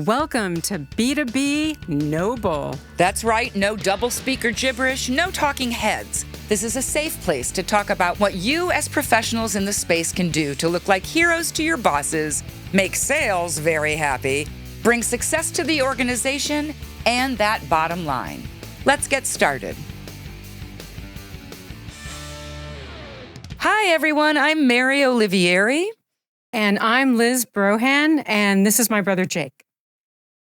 Welcome to B2B No Bull. That's right, no double speaker gibberish, no talking heads. This is a safe place to talk about what you as professionals in the space can do to look like heroes to your bosses, make sales very happy, bring success to the organization, and that bottom line. Let's get started. Hi, everyone. I'm Mary Olivieri. And I'm Liz Brohan, and this is my brother Jake.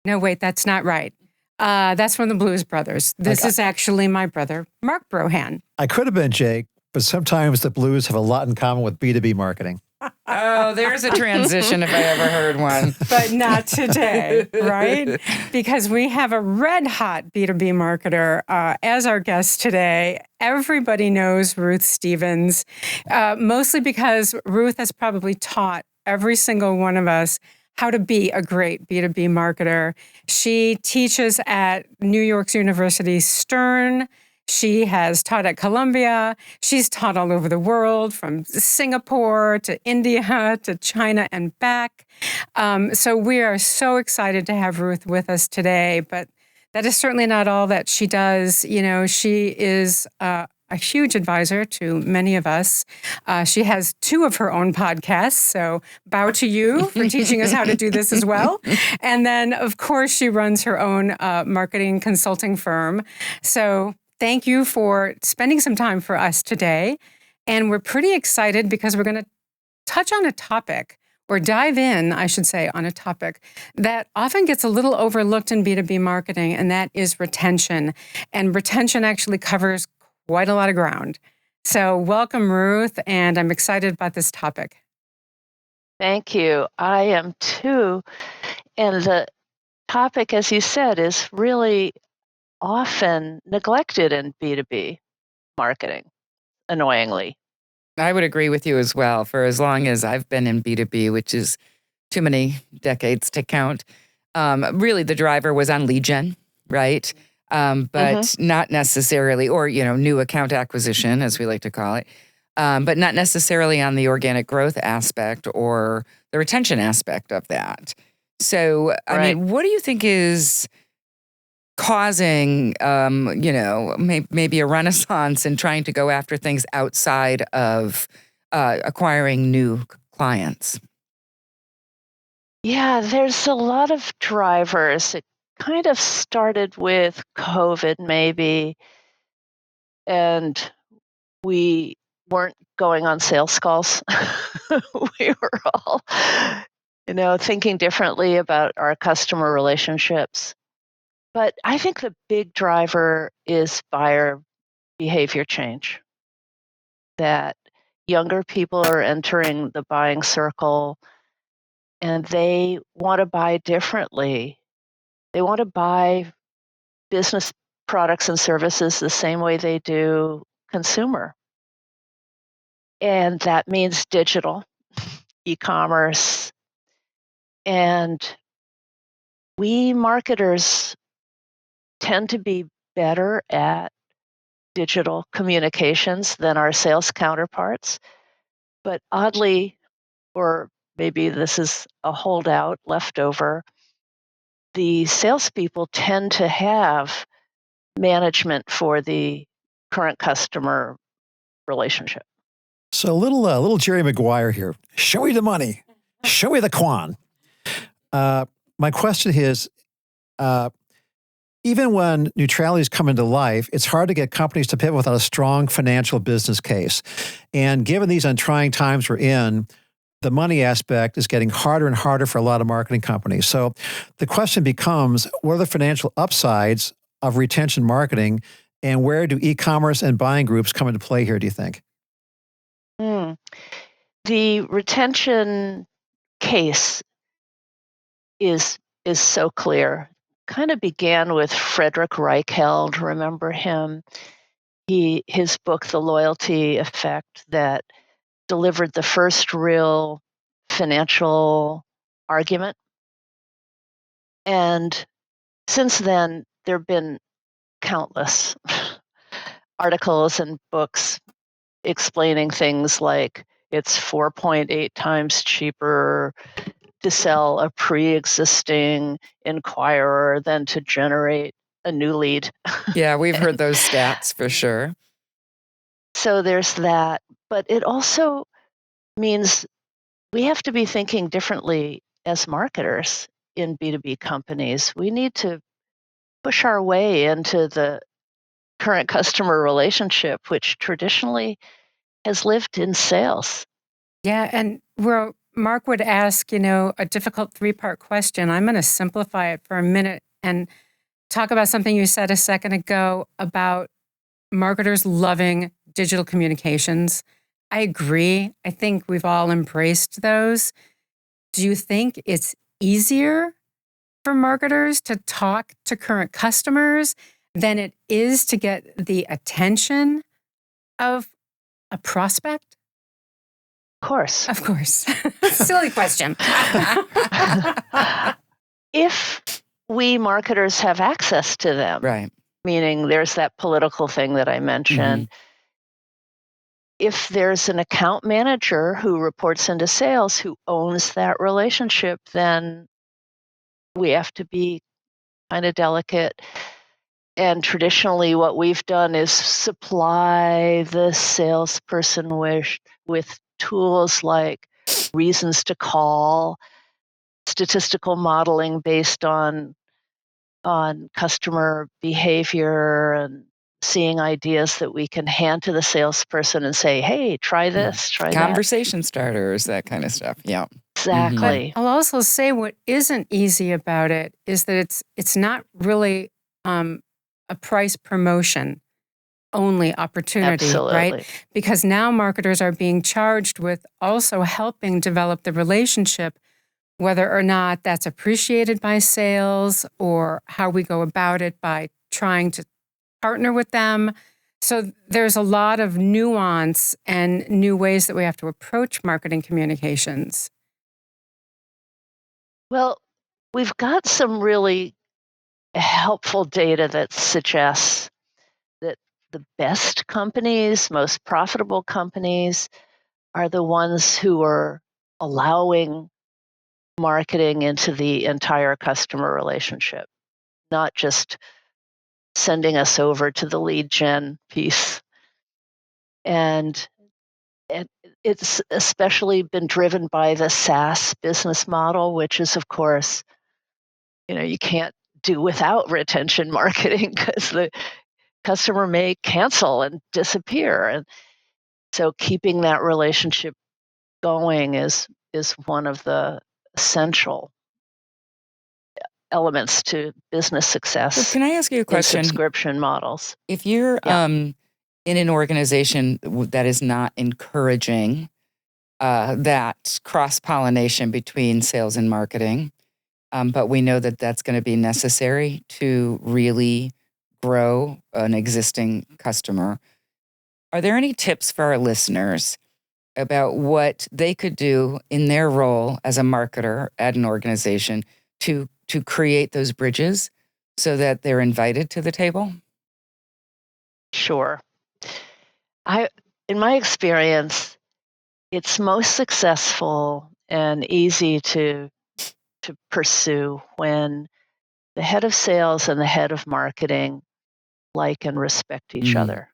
No, wait, that's not right. That's from the Blues Brothers. This is actually my brother, Mark Brohan. I could have been Jake, but sometimes the Blues have a lot in common with B2B marketing. Oh, there's a transition if I ever heard one. But not today, right? Because we have a red-hot B2B marketer as our guest today. Everybody knows Ruth Stevens, mostly because Ruth has probably taught every single one of us how to be a great B2B marketer. She teaches at New York's University Stern. She has taught at Columbia. She's taught all over the world, from Singapore to India to China and back. So we are so excited to have Ruth with us today. But that is certainly not all that she does. You know, she is a huge advisor to many of us. She has 2 of her own podcasts, so bow to you for teaching us how to do this as well. And then, of course, she runs her own marketing consulting firm. So thank you for spending some time for us today. And we're pretty excited because we're going to touch on a topic, or dive in, I should say, on a topic that often gets a little overlooked in B2B marketing, and that is retention. And retention actually covers quite a lot of ground. So welcome, Ruth, and I'm excited about this topic. Thank you. I am too. And the topic, as you said, is really often neglected in B2B marketing, annoyingly. I would agree with you as well. For as long as I've been in B2B, which is too many decades to count, really the driver was on lead gen, right? But not necessarily, or, new account acquisition, as we like to call it, but not necessarily on the organic growth aspect or the retention aspect of that. So, I mean, what do you think is causing, maybe a renaissance in trying to go after things outside of acquiring new clients? Yeah, there's a lot of drivers. It kind of started with COVID, maybe, and we weren't going on sales calls. We were all, thinking differently about our customer relationships. But I think the big driver is buyer behavior change, that younger people are entering the buying circle and they want to buy differently. They want to buy business products and services the same way they do consumer. And that means digital, e-commerce. And we marketers tend to be better at digital communications than our sales counterparts. But oddly, or maybe this is a holdout leftover, the salespeople tend to have management for the current customer relationship. So little Jerry Maguire here. Show me the money. Show me the quan. My question is, even when neutralities come into life, it's hard to get companies to pivot without a strong financial business case. And given these trying times we're in, the money aspect is getting harder and harder for a lot of marketing companies. So the question becomes, what are the financial upsides of retention marketing, and where do e-commerce and buying groups come into play here, do you think? The retention case is so clear. Kind of began with Frederick Reichheld. Remember him? His book, The Loyalty Effect, that delivered the first real financial argument. And since then, there have been countless articles and books explaining things like it's 4.8 times cheaper to sell a pre-existing inquirer than to generate a new lead. Yeah, we've heard those stats for sure. So there's that. But it also means we have to be thinking differently as marketers in B2B companies. We need to push our way into the current customer relationship, which traditionally has lived in sales. Yeah, and where Mark would ask, a difficult three-part question, I'm going to simplify it for a minute and talk about something you said a second ago about marketers loving digital communications. I agree. I think we've all embraced those. Do you think it's easier for marketers to talk to current customers than it is to get the attention of a prospect? Of course. Of course. Silly question. If we marketers have access to them, Right. meaning there's that political thing that I mentioned. If there's an account manager who reports into sales who owns that relationship, then we have to be kind of delicate. And traditionally, what we've done is supply the salesperson with tools like reasons to call, statistical modeling based on customer behavior, and seeing ideas that we can hand to the salesperson and say, hey, try this, try that. Conversation starters, that kind of stuff. Yeah. Exactly. But I'll also say what isn't easy about it is that it's not really a price promotion only opportunity, Absolutely. right? Because now marketers are being charged with also helping develop the relationship, whether or not that's appreciated by sales or how we go about it by trying to partner with them. So there's a lot of nuance and new ways that we have to approach marketing communications. Well, we've got some really helpful data that suggests that the best companies, most profitable companies, are the ones who are allowing marketing into the entire customer relationship, not just sending us over to the lead gen piece. And it's especially been driven by the SaaS business model, which is, of course, you can't do without retention marketing because the customer may cancel and disappear. And so keeping that relationship going is one of the essential elements to business So success can I ask you a in question? subscription models. If you're Yeah. in an organization that is not encouraging that cross-pollination between sales and marketing, but we know that that's going to be necessary to really grow an existing customer, are there any tips for our listeners about what they could do in their role as a marketer at an organization to create those bridges so that they're invited to the table? Sure. In my experience, it's most successful and easy to pursue when the head of sales and the head of marketing like and respect each other.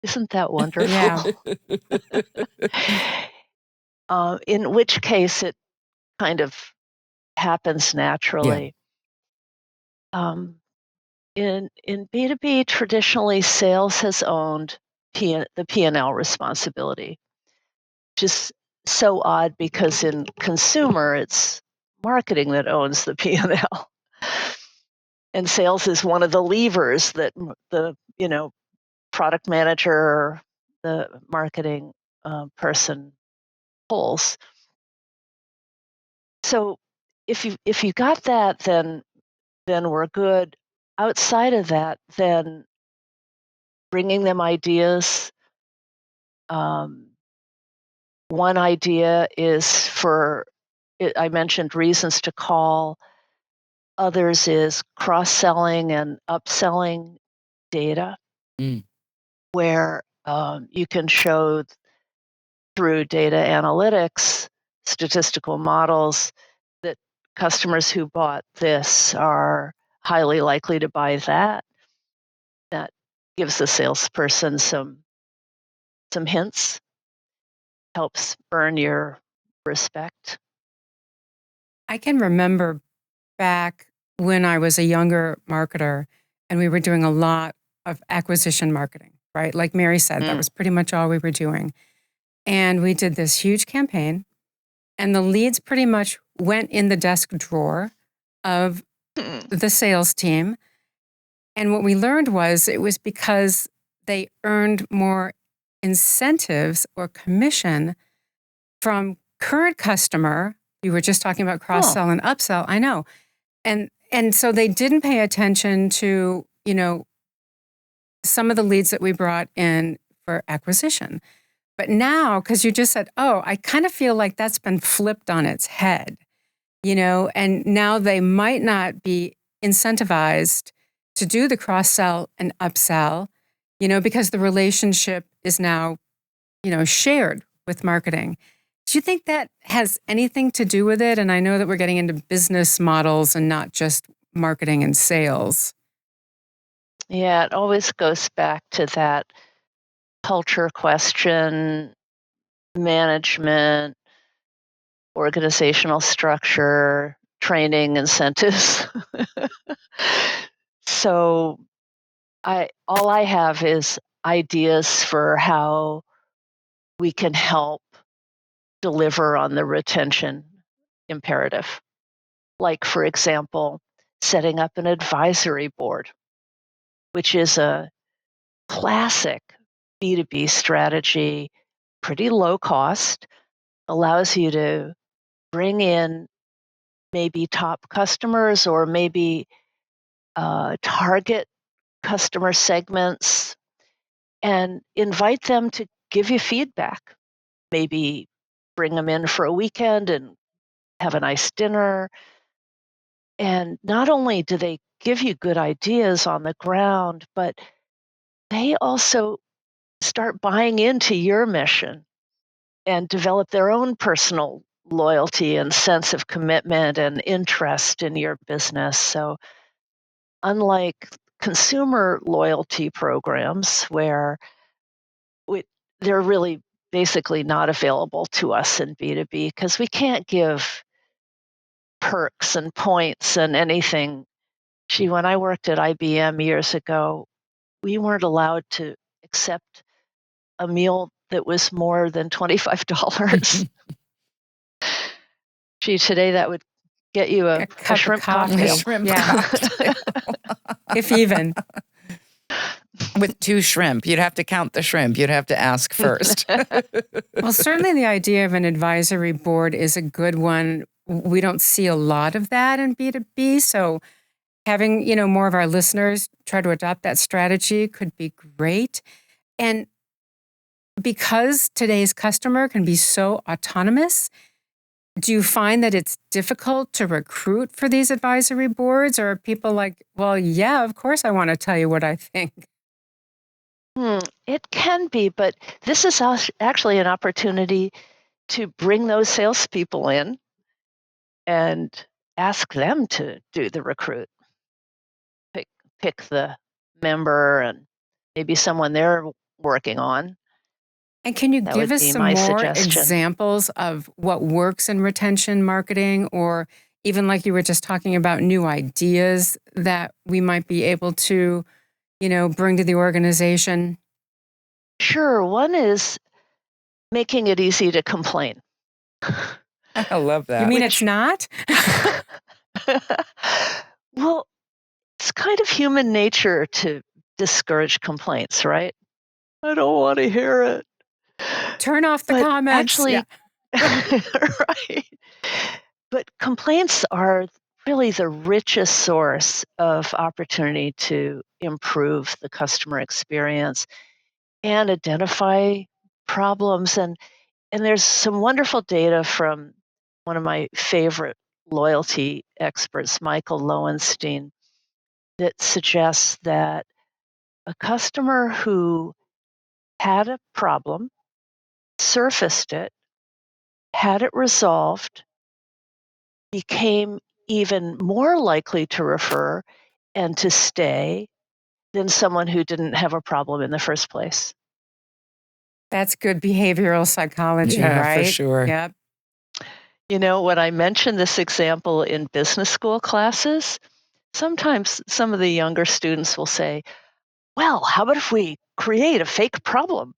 Isn't that wonderful? Yeah. In which case it kind of happens naturally. In B2B, traditionally, sales has owned the P&L responsibility, which is so odd because in consumer, it's marketing that owns the P&L. And sales is one of the levers that the product manager or the marketing person pulls. So if you got that, then we're good. Outside of that, then bringing them ideas. One idea is I mentioned reasons to call. Others is cross-selling and upselling data, where you can show through data analytics statistical models that customers who bought this are highly likely to buy that. That gives the salesperson some hints, helps earn your respect. I can remember back when I was a younger marketer and we were doing a lot of acquisition marketing, right? Like Mary said, that was pretty much all we were doing. And we did this huge campaign, and the leads pretty much went in the desk drawer of the sales team. And what we learned was it was because they earned more incentives or commission from current customer. You were just talking about cross-sell and upsell. I know. And so they didn't pay attention to, some of the leads that we brought in for acquisition. But now, because you just said, I kind of feel like that's been flipped on its head, and now they might not be incentivized to do the cross-sell and upsell, because the relationship is now, shared with marketing. Do you think that has anything to do with it? And I know that we're getting into business models and not just marketing and sales. Yeah, it always goes back to that culture question, management, organizational structure, training, incentives. So all I have is ideas for how we can help deliver on the retention imperative. Like, for example, setting up an advisory board, which is a classic B2B strategy, pretty low cost, allows you to bring in maybe top customers or maybe target customer segments and invite them to give you feedback. Maybe bring them in for a weekend and have a nice dinner. And not only do they give you good ideas on the ground, but they also start buying into your mission and develop their own personal loyalty and sense of commitment and interest in your business. So, unlike consumer loyalty programs where we, they're really basically not available to us in B2B because we can't give perks and points and anything. Gee, when I worked at IBM years ago, we weren't allowed to accept a meal that was more than $25. Gee, today that would get you a cup of shrimp coffee. cocktail. Shrimp Yeah. cocktail. If even. With 2 shrimp. You'd have to count the shrimp. You'd have to ask first. Well, certainly the idea of an advisory board is a good one. We don't see a lot of that in B2B. So having, more of our listeners try to adopt that strategy could be great. And because today's customer can be so autonomous, do you find that it's difficult to recruit for these advisory boards? Or are people like, well, yeah, of course I want to tell you what I think? It can be, but this is actually an opportunity to bring those salespeople in and ask them to do the recruit. Pick the member and maybe someone they're working on. And can you That give would us be some my more suggestion. examples of what works in retention marketing, or even like you were just talking about new ideas that we might be able to, bring to the organization? Sure. One is making it easy to complain. I love that. You mean it's not? Well, it's kind of human nature to discourage complaints, right? I don't want to hear it. Turn off the But comments. actually, Yeah. right. But complaints are really the richest source of opportunity to improve the customer experience and identify problems. And there's some wonderful data from one of my favorite loyalty experts, Michael Lowenstein, that suggests that a customer who had a problem, surfaced it, had it resolved, became even more likely to refer and to stay than someone who didn't have a problem in the first place. That's good behavioral psychology, Yeah, for right? sure. Yep. You know, when I mention this example in business school classes, sometimes some of the younger students will say, well, how about if we create a fake problem?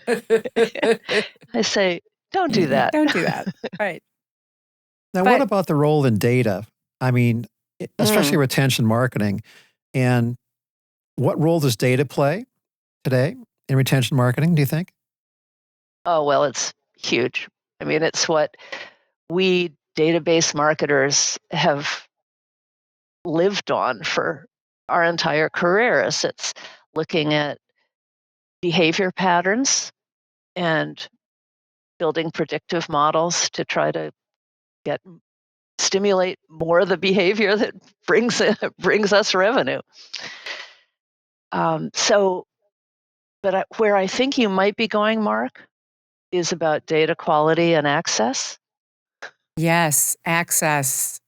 I say, don't do that. Don't do that. Right. Now, what But about the role in data? I mean, especially Mm. retention marketing. And what role does data play today in retention marketing, do you think? Oh, well, it's huge. I mean, it's what we database marketers have lived on for our entire careers. It's looking at behavior patterns and building predictive models to try to get stimulate more of the behavior that brings us revenue. So, but where I think you might be going, Mark, is about data quality and access. yes, access.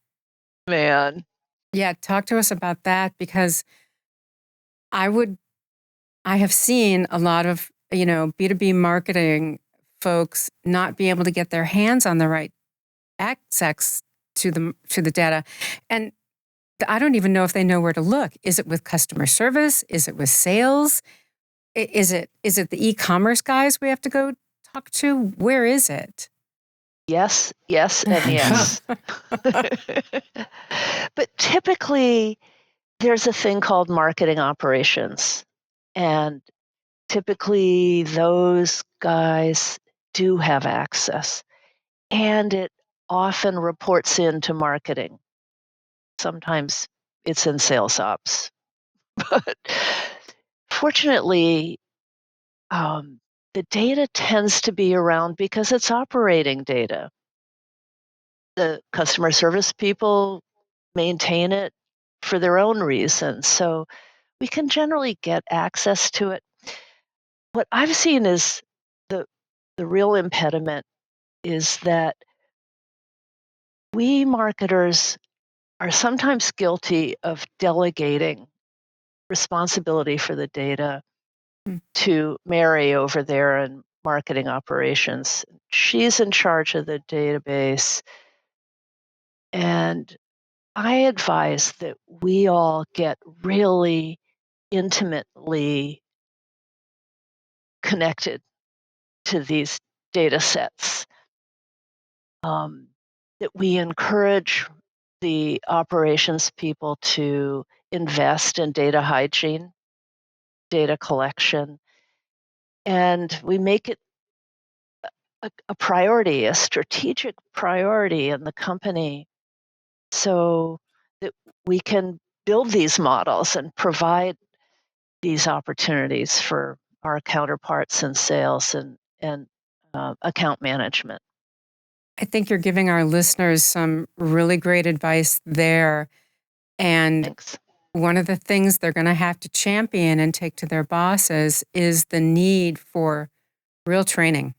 Man, Yeah, talk to us about that because I would I have seen a lot of, B2B marketing folks not be able to get their hands on the right access to the data. And I don't even know if they know where to look. Is it with customer service? Is it with sales? Is it the e-commerce guys we have to go talk to? Where is it? yes, yes, and yes. But typically, there's a thing called marketing operations. And typically, those guys do have access. And it often reports into marketing. Sometimes it's in sales ops. But fortunately, the data tends to be around because it's operating data. The customer service people maintain it for their own reasons. So we can generally get access to it. What I've seen is the the real impediment is that we marketers are sometimes guilty of delegating responsibility for the data Hmm. to Mary over there in marketing operations. She's in charge of the database. And I advise that we all get really intimately connected to these data sets, that we encourage the operations people to invest in data hygiene, data collection, and we make it a priority, a strategic priority in the company so that we can build these models and provide these opportunities for our counterparts in sales and account management. I think you're giving our listeners some really great advice there. And Thanks. one of the things they're going to have to champion and take to their bosses is the need for real training.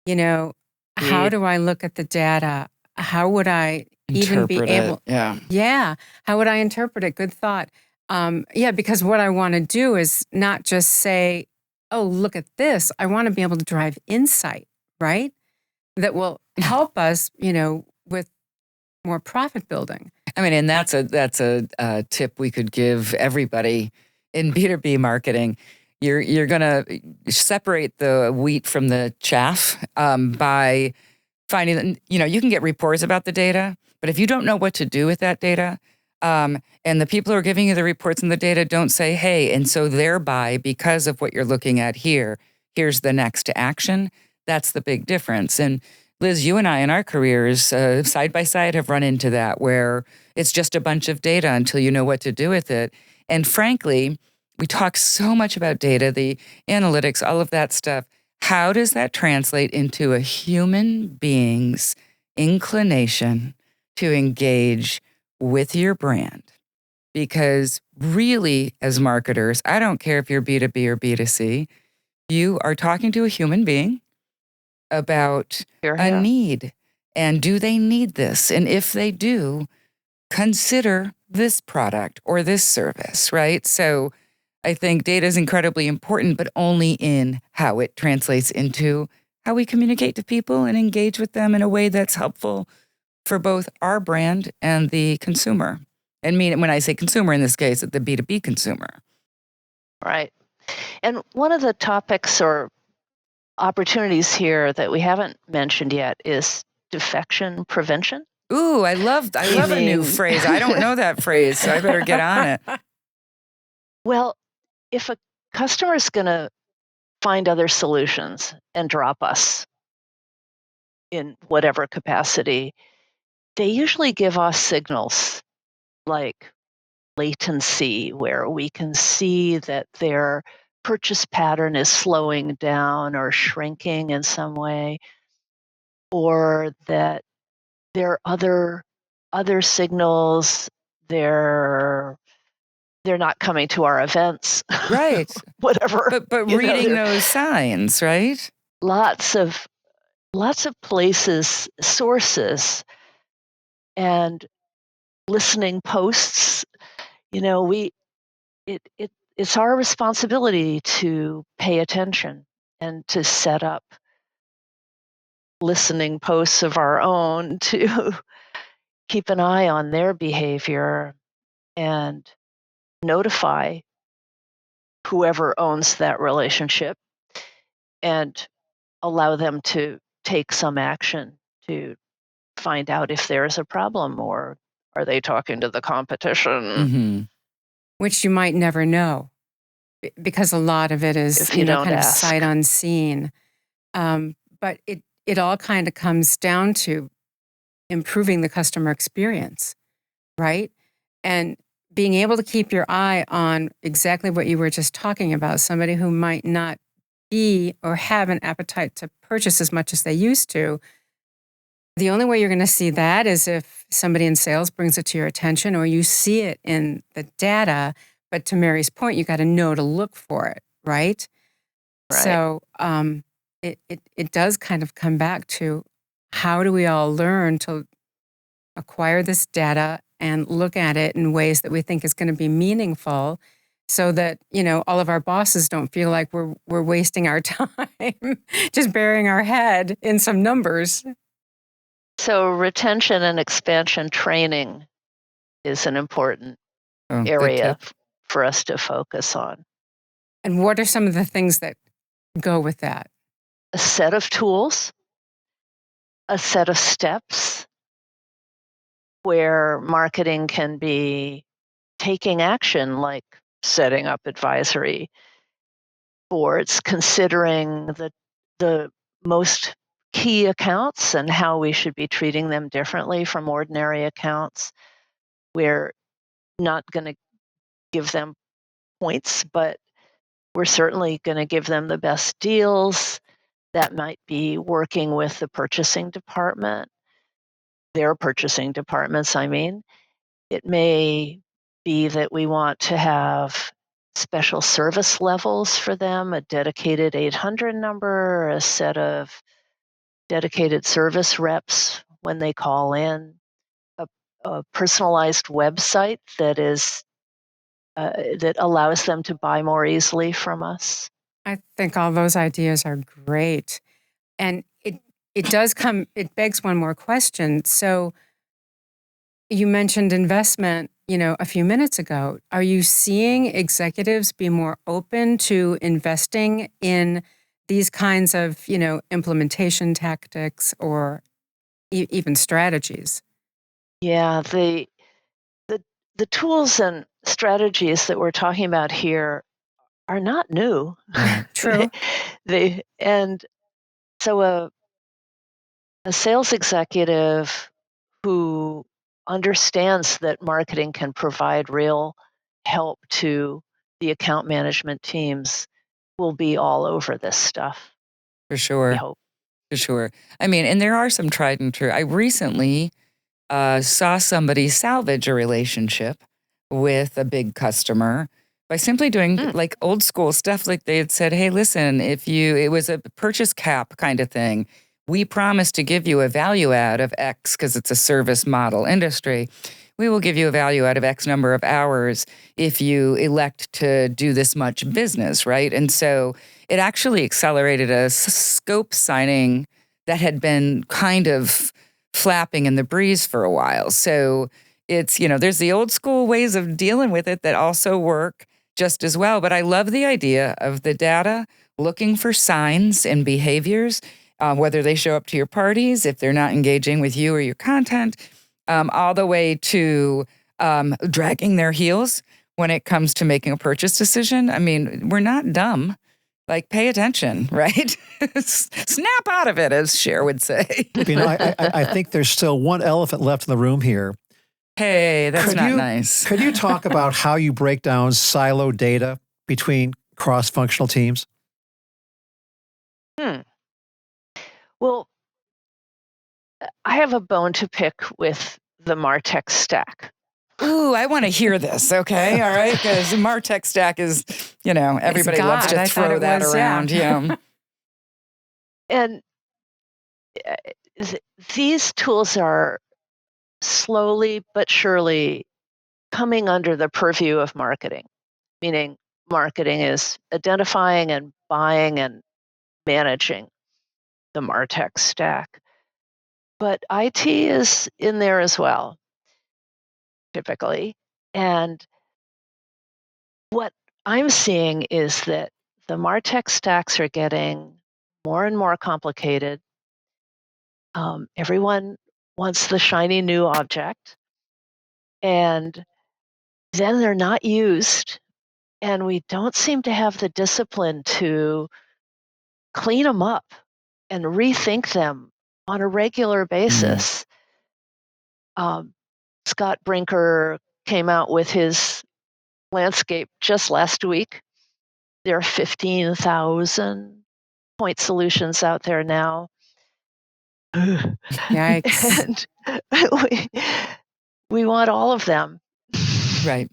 You know, how Indeed. do I look at the data? How would I even be Interpret it. able? Yeah. Yeah. How would I interpret it? Good thought. Yeah, because what I want to do is not just say, oh, look at this. I want to be able to drive insight, right? That will help us, with more profit building. I mean, and that's a tip we could give everybody in B2B marketing. You're gonna separate the wheat from the chaff by finding that you can get reports about the data, but if you don't know what to do with that data, and the people who are giving you the reports and the data don't say, hey, and so thereby because of what you're looking at here, here's the next action. That's the big difference. And Liz, you and I in our careers side by side have run into that where it's just a bunch of data until you know what to do with it. And frankly, we talk so much about data, the analytics, all of that stuff. How does that translate into a human being's inclination to engage with your brand? Because really, as marketers, I don't care if you're B2B or B2C, you are talking to a human being about Here, a yeah. need. And do they need this? And if they do, consider this product or this service, right? So I think data is incredibly important, but only in how it translates into how we communicate to people and engage with them in a way that's helpful for both our brand and the consumer. And when I say consumer in this case, the B2B consumer. Right. And one of the topics or opportunities here that we haven't mentioned yet is defection prevention. Ooh, I love a new Meaning- phrase. I don't know that phrase, so I better get on it. Well, if a customer is going to find other solutions and drop us in whatever capacity, they usually give us signals like latency, where we can see that their purchase pattern is slowing down or shrinking in some way, or that there are other signals. They're not coming to our events, Right. whatever. But You know, reading there are those signs, right? lots of places, sources, and listening posts. You know, it's our responsibility to pay attention and to set up listening posts of our own to keep an eye on their behavior and notify whoever owns that relationship and allow them to take some action to find out if there's a problem, or are they talking to the competition? Mm-hmm. Which you might never know because a lot of it is, If you don't kind of ask. sight unseen. But it all kind of comes down to improving the customer experience, right? And being able to keep your eye on exactly what you were just talking about, somebody who might not be or have an appetite to purchase as much as they used to. The only way you're going to see that is if somebody in sales brings it to your attention or you see it in the data. But to Mary's point, you got to know to look for it, right? Right. So it does kind of come back to how do we all learn to acquire this data and look at it in ways that we think is going to be meaningful so that, all of our bosses don't feel like we're wasting our time just burying our head in some numbers. So retention and expansion training is an important Oh, good area tip. for us to focus on. And what are some of the things that go with that? A set of tools, a set of steps where marketing can be taking action, like setting up advisory boards, considering the most key accounts and how we should be treating them differently from ordinary accounts. We're not going to give them points, but we're certainly going to give them the best deals. That might be working with the purchasing department, their purchasing departments, I mean. It may be that we want to have special service levels for them, a dedicated 800 number, a set of dedicated service reps when they call in, a personalized website that allows them to buy more easily from us. I think all those ideas are great. And it begs one more question. So you mentioned investment, a few minutes ago. Are you seeing executives be more open to investing in these kinds of, implementation tactics or even strategies? Yeah, the tools and strategies that we're talking about here are not new. True. And so a sales executive who understands that marketing can provide real help to the account management teams will be all over this stuff. For We sure. hope. For sure. And there are some tried and true. I recently saw somebody salvage a relationship with a big customer by simply doing like old school stuff. Like they had said, hey, listen, it was a purchase cap kind of thing. We promise to give you a value add of X because it's a service model industry. We will give you a value out of X number of hours if you elect to do this much business, right? And so it actually accelerated a scope signing that had been kind of flapping in the breeze for a while. So it's, there's the old school ways of dealing with it that also work just as well. But I love the idea of the data looking for signs and behaviors, whether they show up to your parties, if they're not engaging with you or your content, all the way to dragging their heels when it comes to making a purchase decision. I mean, we're not dumb. Like, pay attention, right? Snap out of it, as Cher would say. I think there's still one elephant left in the room here. Hey, that's not nice. Could you talk about how you break down silo data between cross-functional teams? Well, I have a bone to pick with the MarTech stack. Ooh, I want to hear this, okay? All right? Because the MarTech stack is, everybody loves to throw that around. Yeah. And these tools are slowly but surely coming under the purview of marketing, meaning marketing is identifying and buying and managing the MarTech stack. But IT is in there as well, typically. And what I'm seeing is that the MarTech stacks are getting more and more complicated. Everyone wants the shiny new object, and then they're not used, and we don't seem to have the discipline to clean them up and rethink them on a regular basis. Scott Brinker came out with his landscape just last week. There are 15,000 point solutions out there now. Yikes. And we want all of them. Right.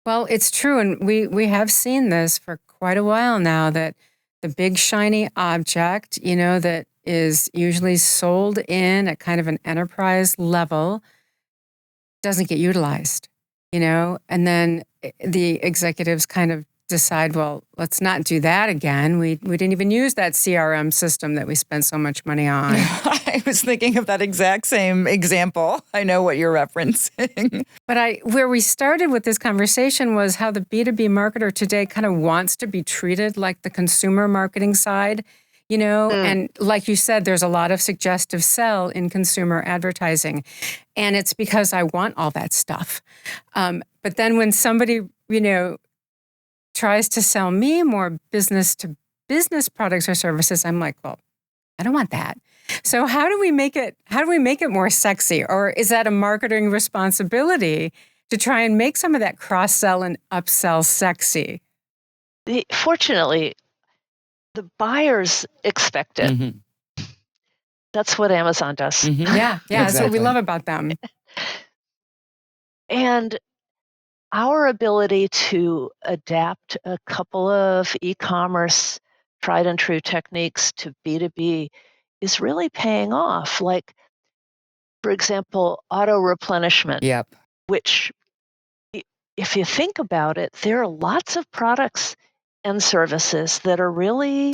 Well, it's true. And we have seen this for quite a while now, that the big shiny object, that is usually sold in at kind of an enterprise level, doesn't get utilized, and then the executives kind of decide, well, let's not do that again. We didn't even use that CRM system that we spent so much money on. I was thinking of that exact same example. I know what you're referencing. But where we started with this conversation was how the B2B marketer today kind of wants to be treated like the consumer marketing side, and like you said, there's a lot of suggestive sell in consumer advertising. And it's because I want all that stuff. But then when somebody, tries to sell me more business to business products or services, I'm like, well, I don't want that. So how do we make it more sexy? Or is that a marketing responsibility to try and make some of that cross-sell and upsell sexy? Fortunately, the buyers expect it. Mm-hmm. That's what Amazon does. Mm-hmm. Yeah, exactly. That's what we love about them. And our ability to adapt a couple of e-commerce tried and true techniques to B2B is really paying off. Like, for example, auto replenishment. Yep. Which, if you think about it, there are lots of products and services that are really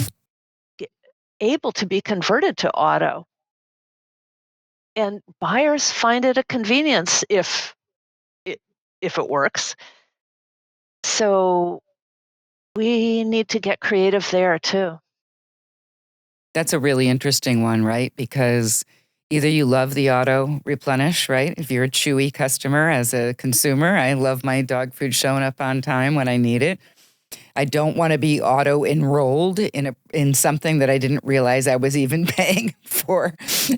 able to be converted to auto. And buyers find it a convenience if it works. So we need to get creative there too. That's a really interesting one, right? Because either you love the auto replenish, right? If you're a Chewy customer as a consumer, I love my dog food showing up on time when I need it. I don't want to be auto enrolled in something that I didn't realize I was even paying for.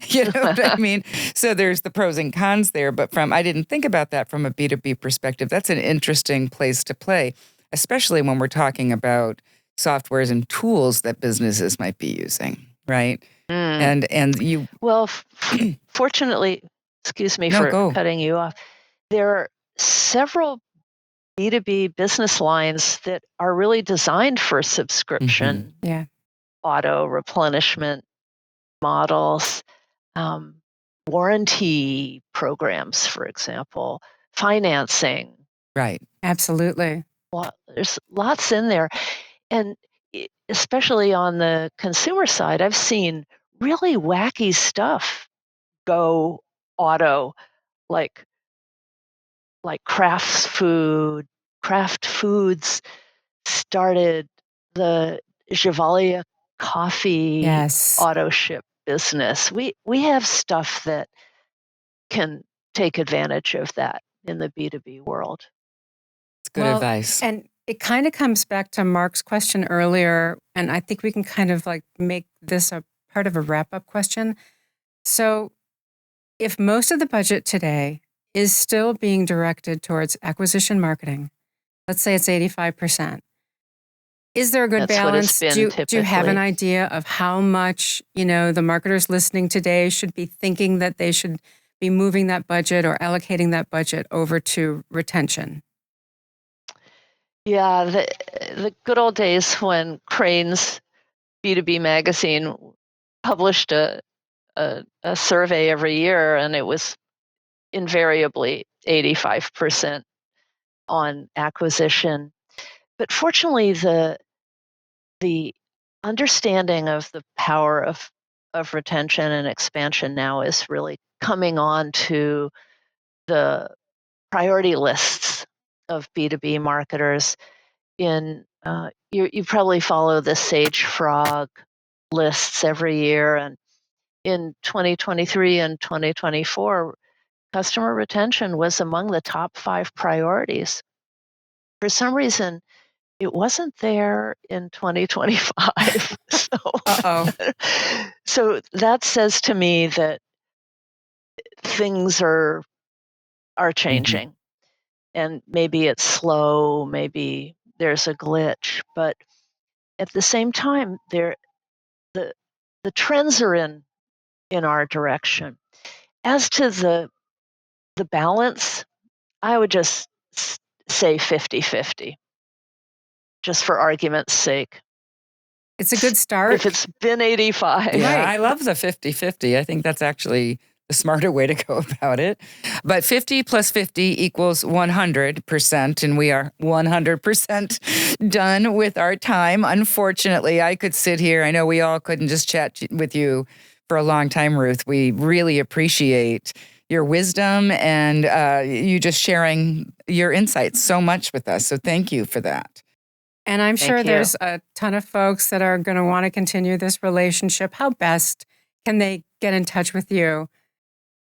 You know what I mean? So there's the pros and cons there, but I didn't think about that from a B2B perspective. That's an interesting place to play, especially when we're talking about softwares and tools that businesses might be using, right? And you. Well, fortunately, excuse me for cutting you off. There are several B2B business lines that are really designed for subscription, Yeah. auto replenishment models, um, warranty programs, for example, financing. Right. Absolutely. Well, there's lots in there. And especially on the consumer side, I've seen really wacky stuff go auto, like Kraft Foods started the Gevalia coffee Yes. auto ship business. We have stuff that can take advantage of that in the B2B world. It's good Well, advice. and it kind of comes back to Mark's question earlier, and I think we can kind of like make this a part of a wrap-up question. So, if most of the budget today is still being directed towards acquisition marketing, let's say it's 85%, is there a good That's what it's balance? been Do you have an typically. idea of how much, the marketers listening today should be thinking that they should be moving that budget or allocating that budget over to retention? Yeah, the good old days when Crane's B2B magazine published a survey every year, and it was invariably 85% on acquisition. But fortunately, the understanding of the power of retention and expansion now is really coming on to the priority lists of B2B marketers. You probably follow the Sage Frog lists every year, and in 2023 and 2024, customer retention was among the top 5 priorities. For some reason, it wasn't there in 2025. Uh-oh. So that says to me that things are changing, and maybe it's slow, maybe there's a glitch, but at the same time, the the trends are in our direction. As to the balance, I would just say 50-50, just for argument's sake. It's a good start. If it's been 85. Yeah, Right. I love the 50-50. I think that's actually the smarter way to go about it. But 50 plus 50 equals 100%, and we are 100% done with our time. Unfortunately, I could sit here. I know we all couldn't just chat with you for a long time, Ruth. We really appreciate your wisdom and you just sharing your insights so much with us. So thank you for that. And I'm sure Thank you. there's a ton of folks that are going to want to continue this relationship. How best can they get in touch with you?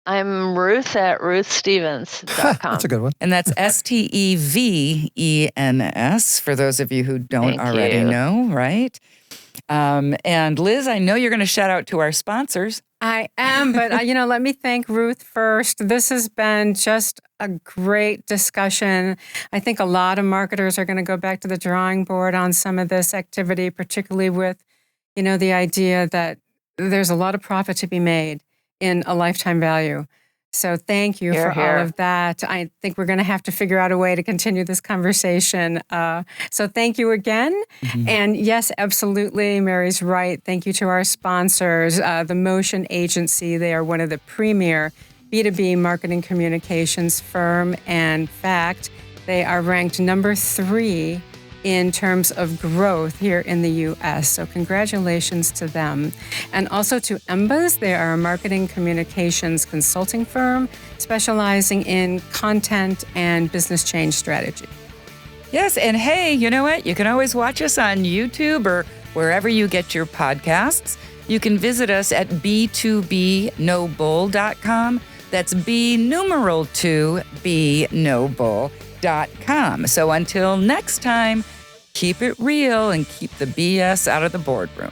I'm Ruth at ruthstevens.com. That's a good one. And that's STEVENS for those of you who don't Thank already you. know, right? And Liz, I know you're going to shout out to our sponsors. I am, but let me thank Ruth first. This has been just a great discussion. I think a lot of marketers are going to go back to the drawing board on some of this activity, particularly with, the idea that there's a lot of profit to be made in a lifetime value. So thank you Hear, for hear. all of that. I think we're going to have to figure out a way to continue this conversation. So thank you again. And yes, absolutely, Mary's right. Thank you to our sponsors, the Motion Agency. They are one of the premier B2B marketing communications firm. And fact, they are ranked number 3 in terms of growth here in the U.S. So congratulations to them. And also to Embas. They are a marketing communications consulting firm specializing in content and business change strategy. Yes, and hey, you know what? You can always watch us on YouTube or wherever you get your podcasts. You can visit us at B2BNoBull.com. That's B2 BNoBull.com. So until next time, keep it real and keep the BS out of the boardroom.